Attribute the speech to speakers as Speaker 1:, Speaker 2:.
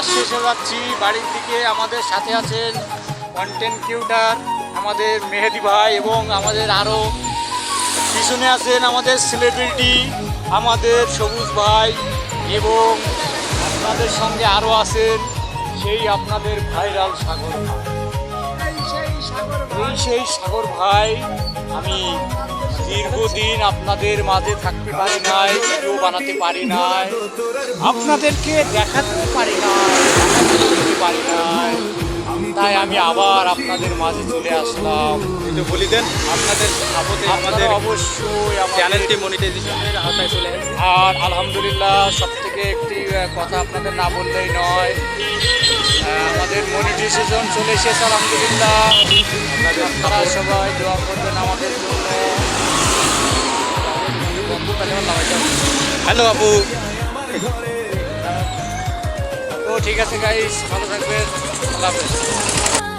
Speaker 1: কাজ শেষে যাচ্ছি বাড়ির দিকে। আমাদের সাথে আছেন কন্টেন্ট ক্রিয়েটর আমাদের মেহেদি ভাই এবং আমাদের আরও পিছনে আছেন আমাদের সেলিব্রিটি আমাদের সবুজ ভাই এবং আপনাদের সঙ্গে আরও আছেন সেই আপনাদের ভাইরাল সাগর ভাই। সেই সাগর ভাই, আমি দীর্ঘদিন আপনাদের মাঝে থাকতে পারি নাই, ভিডিও বানাতে পারি নাই, আপনাদেরকে দেখাতে পারি নাই, তাই আমি আবার আপনাদের মাঝে চলে আসলাম।
Speaker 2: একটু বলি দেন আপনাদের সাপোর্টে আমাদের
Speaker 1: অবশ্যই
Speaker 2: চ্যানেলটি মনিটাইজেশনের আওতায় চলে আসে।
Speaker 1: আর আলহামদুলিল্লাহ সব থেকে একটি কথা আপনাদের না বললেই নয়, আমাদের মনিটাইজেশন চলে এসেছে আলহামদুলিল্লাহ। আপনারা সবাই দোয়া করবেন আমাদের জন্য।
Speaker 2: হ্যালো আপু।
Speaker 1: তো ঠিক আছে গাইস, ভালো থাকবেন, আল্লাহ হাফেজ।